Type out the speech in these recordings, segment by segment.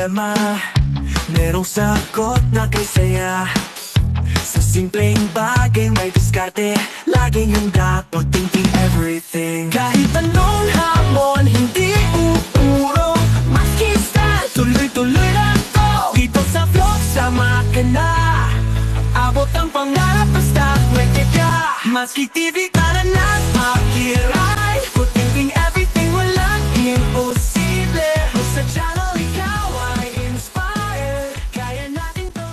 problema, merong sagot na kay saya. Sa simpleng bagay may diskarte, laging handa, thinking everything. Kahit anong hamon, hindi uurong, maski stand, tuloy-tuloy lang to. Dito sa vlog, sama ka na, abot ang pangarap basta pwede ka. Maski TV ka na ng akiray, thinking everything, walang imposible. Sa channel ikaw ay inspired, kaya natin to.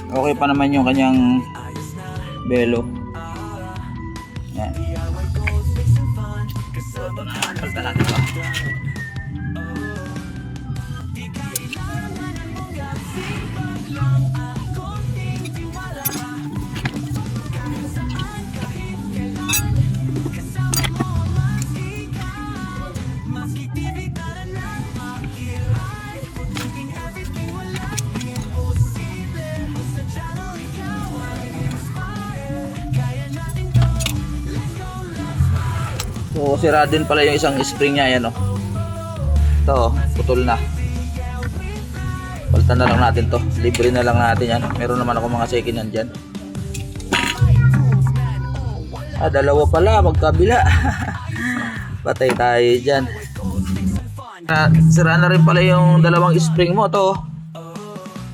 Okay pa naman yung kanyang belo. Yan. Palta natin pa. So, sira din pala yung isang spring niya, yan, oh. Ito, oh, putol na. Palitan na lang natin to. Libre na lang natin yan. Meron naman ako mga second hand dyan. Dalawa pala, magkabila. Patay tayo dyan. Sira na rin pala yung dalawang spring mo, to.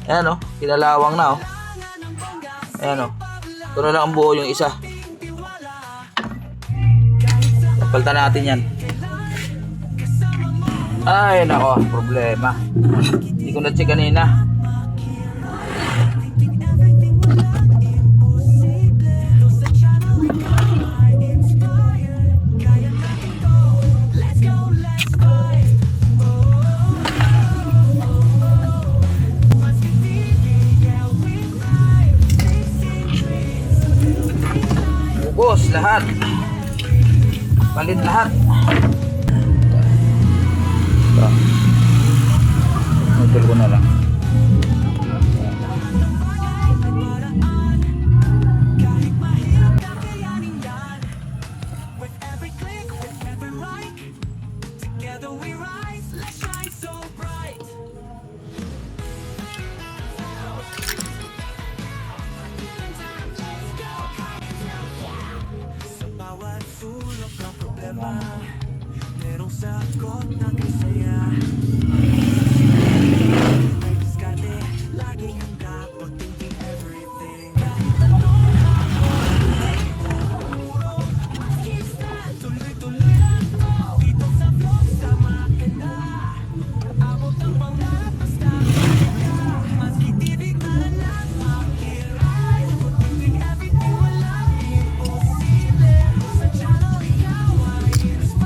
Ayan, oh, kinalawang na, oh. Ayan, oh. Ito na lang ang buo yung isa. Palitan natin yan. Ay nako, problema. Hindi ko na-check kanina. Ubos lahat. Palit lahat. Ito. Nutol ko na lang. Merong sagot na kay saya. May diskarte, laging handa, thinking everything. Kahit anong hamon, hindi uurong, maski stand, tuloy-tuloy lang to. Dito sa vlog, sama ka na, abot ang pangarap basta pwede ka. Maski TV ka na ng akiray, thinking everything, walang imposible. Sa channel ikaw ay inspired.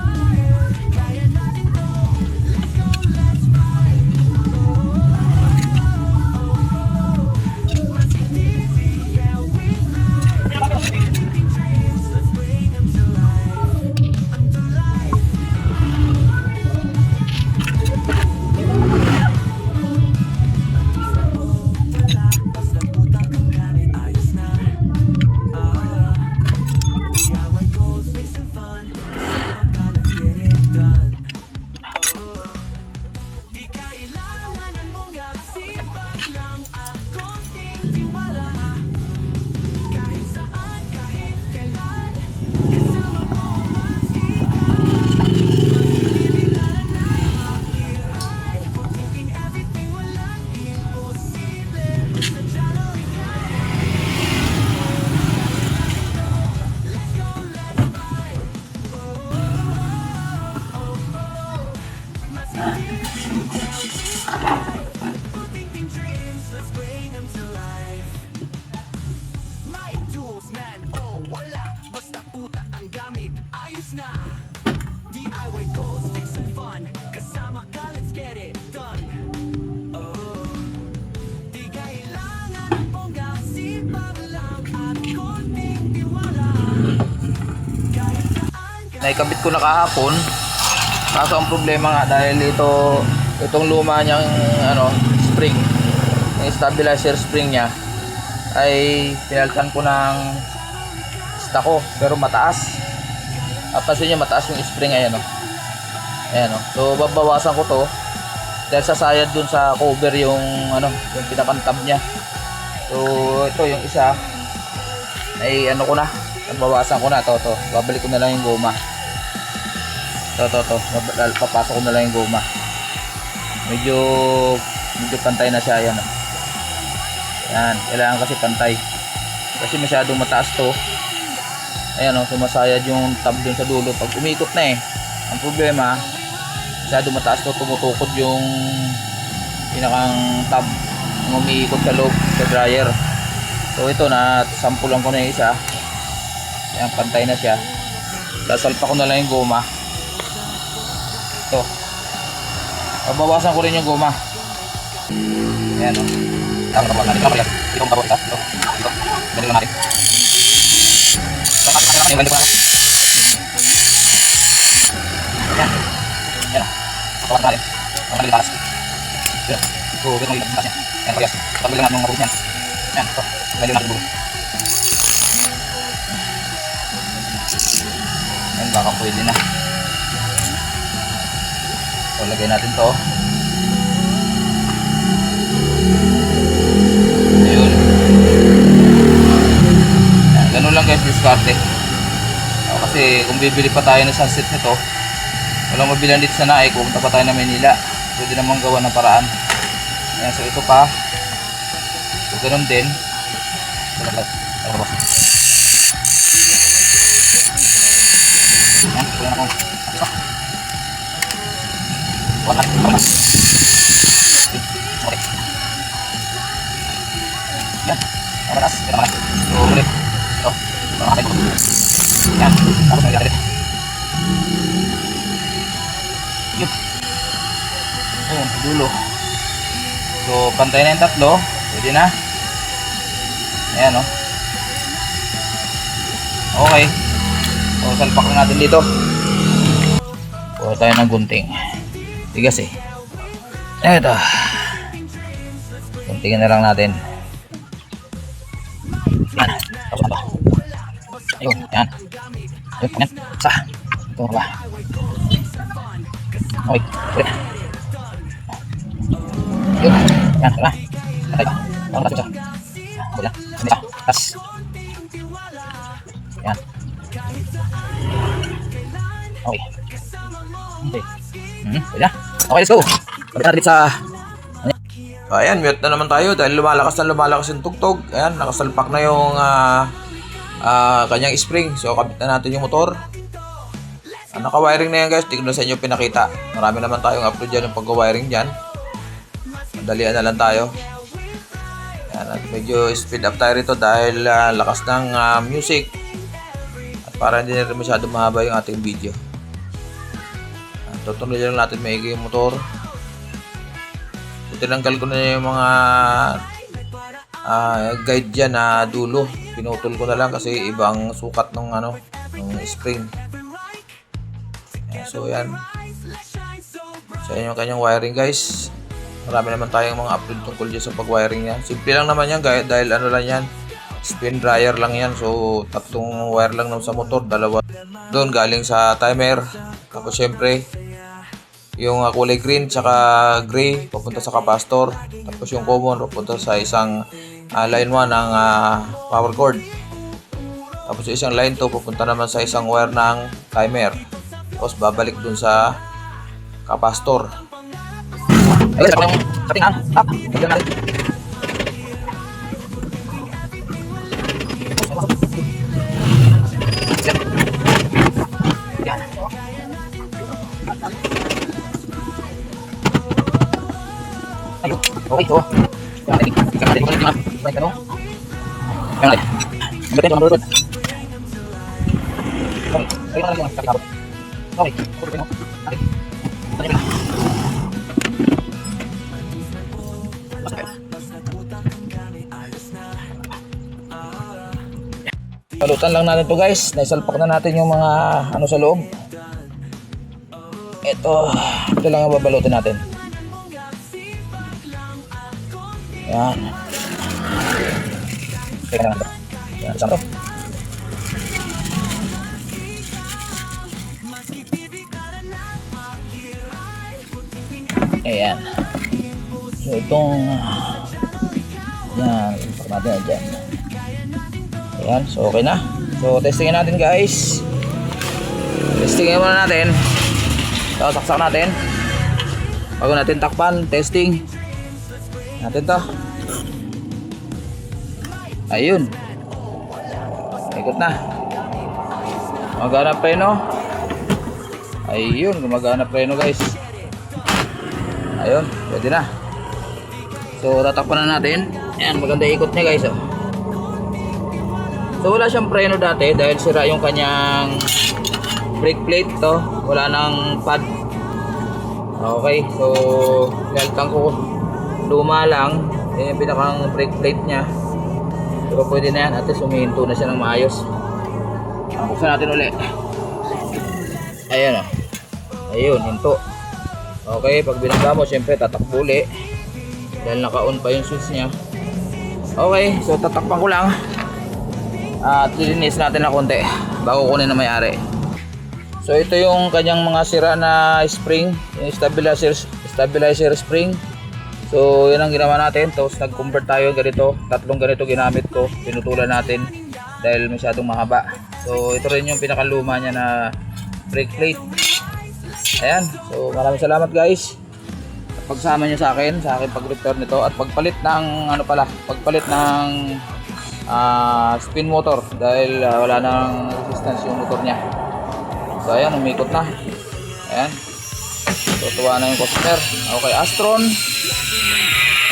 Naikabit ko na kahapon. Kaso ang problema nga dahil itong luma niyang spring, yung stabilizer spring niya ay pinalitan ko ng stako pero mataas. Pansin niyo mataas yung spring, ayan o. Ayan o. So babawasan ko to dahil sasayad dun sa cover yung yung pinakantab niya. So ito yung isa ay babawasan ko na to. Babalik ko na lang yung goma. Papasok ko na lang yung goma. Medyo pantay na siya, ayan o. Ayan, kailangan kasi pantay. Kasi masyadong mataas to. Ayan o, sumasayad yung tab dun sa dulo pag umikot na eh. Ang problema, masyadong mataas to, tumutukod yung pinakang tab ng umiikot sa loob sa dryer. So ito na sampulan ko na yung isa. Ayan, pantay na siya. Sasalpa ko na lang yung goma. Ito. Babawasan ko rin yung goma. Ayan o. Tama natin. Ito ang natin. Ito. Balik natin. Yung ganito na. Yan. Yan. Pagkakas natin. Ang natin taas. Yan. So, ito yung taas yan. Yan, pagkas. Pagkakas natin yung mabugin yan. Yan. Ito. Ganito natin bugin. Yan, baka pwede na. So, lagay natin to. Ayun. Yan, ganun lang guys, diskarte. Kasi kung bibili pa tayo ng sunset nito, walang mabilan dito sa Naik, pupunta pa tayo ng Manila, pwede namang gawa ng paraan. Ayan, so ito pa, so ganun din. Ayan, kulang ako. Okay. Yan, mataas, mataas. So ulit, ito, mga ito. Yan, tapos nagiging natin. Yun. Ayun, sa dulo. So, pantay na yung tatlo. Pwede na. Ayan, o. Okay. So, salpak na natin dito. Puha tayo ng gunting. Tigas eh. Ito. Guntingin na lang natin. Yan. Tapos na ba? Ayun, yan. Ayun, yan. Sa. Ito ba? Okay, ulit. Ayun, yan, tara. Patay ka. Tawag natin siya. Okay lang. Hindi ka. Tas. Yan. Okay. Okay. Pwede na. Okay, let's go. Balik natin sa... So, ayan, mute na naman tayo dahil lumalakas yung tugtog. Ayan, nakasalpak na yung kanyang spring. So, kabit na natin yung motor. Naka-wiring na yan guys. Hindi ko na sa inyo pinakita. Marami naman tayong upload dyan yung pag-wiring dyan. Madalian na lang tayo. Ayan, at medyo speed up tayo rito dahil lakas ng music. At para hindi na rin masyado mahaba yung ating video. Tutuloy lang natin maigi yung motor. Tinanggal ko na yung mga guide dyan na dulo. Pinutol ko na lang kasi ibang sukat ng ng spring. So yan. So yan yung kanyang wiring guys. Marami naman tayong mga upload tungkol dyan sa pag-wiring yan. Simple lang naman yan dahil lang yan. Spin dryer lang yan. So tatlong wire lang sa motor. Dalawa doon galing sa timer. Tapos syempre yung kulay green tsaka gray papunta sa capacitor, tapos yung common papunta sa isang line 1 ng power cord, tapos yung isang line 2 papunta naman sa isang wire ng timer, tapos babalik dun sa capacitor. Ayun, sa tingan, up, bigyan natin. Okay, so. Yan natin. Ikan natin. Ikan natin. Ikan natin. Yan natin. Ikan natin. Okay. Ayun natin. Okay. Okay. Okay. Okay. Balutan lang natin to guys. Naisalpak na natin yung mga ano sa loob. Ito lang ang babalutin natin. Yan. Teka lang ito. Yan, isang to. Ayan. So itong yan, ipak natin na dyan. Ayan, so okay na. So testingin natin guys. Testingin muna natin. So saksak natin. Bago natin takpan, testing natin to. Ayun. Ikot na. Gumagana preno. Ayun, gumagana preno guys. Ayun, pwede na. So tatakpan na natin. Ayan, maganda ikot niya guys. So wala siyang preno dati dahil sira yung kanyang brake plate to. Wala nang pad. Okay, so naltang ko luma lang. Yan yung pinakang brake plate niya. Pero pwede na yan. At least humihinto na siya ng maayos. Buksan natin ulit. Ayan o. Ayun, hinto. Okay, pag binangga mo, syempre tatakbo ulit. Dahil naka-on pa yung switch niya. Okay, so tatakpan ko lang. At lilinis natin na konti bago kunin na may-ari. So ito yung kanyang mga sira na spring, yung stabilizer spring. So yan ang ginawa natin. Tapos nag-convert tayo ganito. Tatlong ganito ginamit ko. Pinutulan natin dahil masyadong mahaba. So ito rin yung pinakaluma niya na brake plate. Ayan. So maraming salamat guys. Pagsama niyo sa akin pag-repair nito at pagpalit ng pagpalit ng spin motor dahil wala nang resistance yung motor niya. So ayan, umikot na. Ayan. So tuwa na yung customer. Okay, Astron.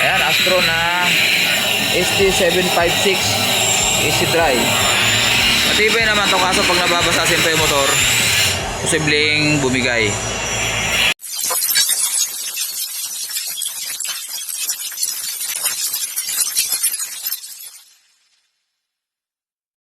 Ayan, Astron na ST756 easy dry. Matibay naman to, kaso pag nababasa siyempre yung motor, posibleng bumigay.